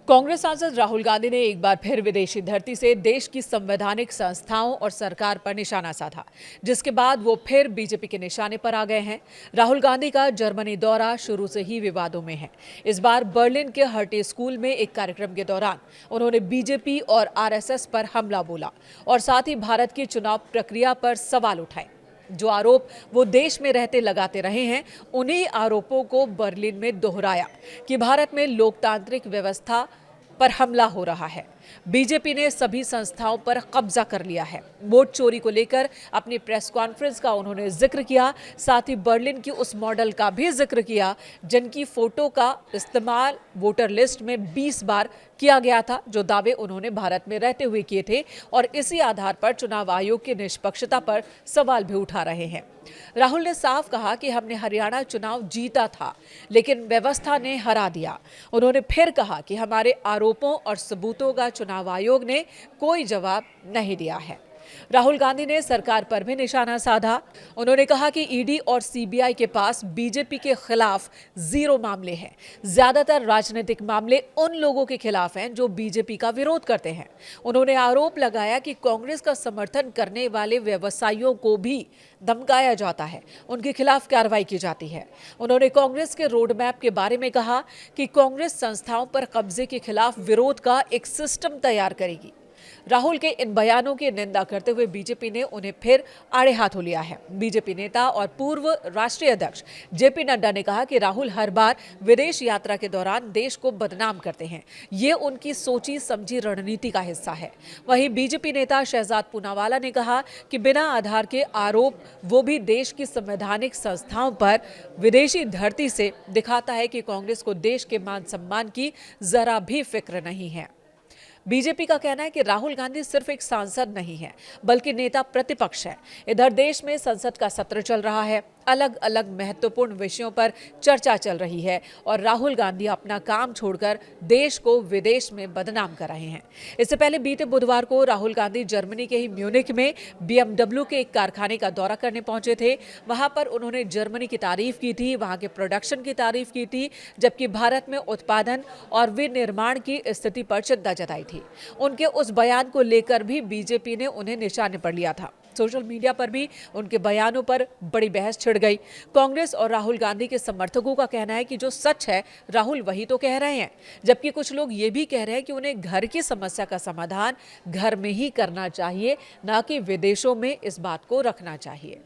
कांग्रेस सांसद राहुल गांधी ने एक बार फिर विदेशी धरती से देश की संवैधानिक संस्थाओं और सरकार पर निशाना साधा, जिसके बाद वो फिर बीजेपी के निशाने पर आ गए हैं। राहुल गांधी का जर्मनी दौरा शुरू से ही विवादों में है। इस बार बर्लिन के हर्टे स्कूल में एक कार्यक्रम के दौरान उन्होंने बीजेपी और आरएसएस पर हमला बोला और साथ ही भारत की चुनाव प्रक्रिया पर सवाल उठाए। जो आरोप वो देश में रहते लगाते रहे हैं, उन्हीं आरोपों को बर्लिन में दोहराया कि भारत में लोकतांत्रिक व्यवस्था पर हमला हो रहा है। बीजेपी ने सभी संस्थाओं पर कब्जा कर लिया है। वोट चोरी को लेकर अपनी प्रेस कॉन्फ्रेंस का उन्होंने जिक्र किया, साथ ही बर्लिन की उस मॉडल का भी जिक्र किया जिनकी फोटो का इस्तेमाल वोटर लिस्ट में 20 बार किया गया था, जो दावे उन्होंने भारत में रहते हुए किए थे और इसी आधार पर चुनाव आयोग की निष्पक्षता पर सवाल भी उठा रहे हैं। राहुल ने साफ कहा कि हमने हरियाणा चुनाव जीता था, लेकिन व्यवस्था ने हरा दिया। उन्होंने फिर कहा कि हमारे आरोपों और सबूतों का चुनाव आयोग ने कोई जवाब नहीं दिया है। राहुल गांधी ने सरकार पर भी निशाना साधा। उन्होंने कहा कि ईडी और सीबीआई के पास बीजेपी के खिलाफ 0 मामले हैं। ज्यादातर राजनीतिक मामले उन लोगों के खिलाफ हैं जो बीजेपी का विरोध करते हैं। उन्होंने आरोप लगाया कि कांग्रेस का समर्थन करने वाले व्यवसायियों को भी धमकाया जाता है, उनके खिलाफ कार्रवाई की जाती है। उन्होंने कांग्रेस के रोड मैप के बारे में कहा कि कांग्रेस संस्थाओं पर कब्जे के खिलाफ विरोध का एक सिस्टम तैयार करेगी। राहुल के इन बयानों की निंदा करते हुए बीजेपी ने उन्हें फिर आड़े हाथों लिया है। बीजेपी नेता और पूर्व राष्ट्रीय अध्यक्ष जेपी नड्डा ने कहा कि राहुल हर बार विदेश यात्रा के दौरान देश को बदनाम करते हैं। ये उनकी सोची समझी रणनीति का हिस्सा है। वहीं बीजेपी नेता शहजाद पूनावाला ने कहा कि बिना आधार के आरोप, वो भी देश की संवैधानिक संस्थाओं पर विदेशी धरती से, दिखाता है कि कांग्रेस को देश के मान सम्मान की जरा भी फिक्र नहीं है। बीजेपी का कहना है कि राहुल गांधी सिर्फ एक सांसद नहीं है, बल्कि नेता प्रतिपक्ष है। इधर देश में संसद का सत्र चल रहा है, अलग अलग महत्वपूर्ण विषयों पर चर्चा चल रही है और राहुल गांधी अपना काम छोड़कर देश को विदेश में बदनाम कर रहे हैं। इससे पहले बीते बुधवार को राहुल गांधी जर्मनी के ही म्यूनिख में BMW के एक कारखाने का दौरा करने पहुंचे थे। वहां पर उन्होंने जर्मनी की तारीफ की थी, वहां के प्रोडक्शन की तारीफ की थी, जबकि भारत में उत्पादन और विनिर्माण की स्थिति पर चिंता जताई थी। उनके उस बयान को लेकर भी बीजेपी ने उन्हें निशाने पर लिया था। सोशल मीडिया पर भी उनके बयानों पर बड़ी बहस छिड़ गई। कांग्रेस और राहुल गांधी के समर्थकों का कहना है कि जो सच है राहुल वही तो कह रहे हैं, जबकि कुछ लोग ये भी कह रहे हैं कि उन्हें घर की समस्या का समाधान घर में ही करना चाहिए, न कि विदेशों में इस बात को रखना चाहिए।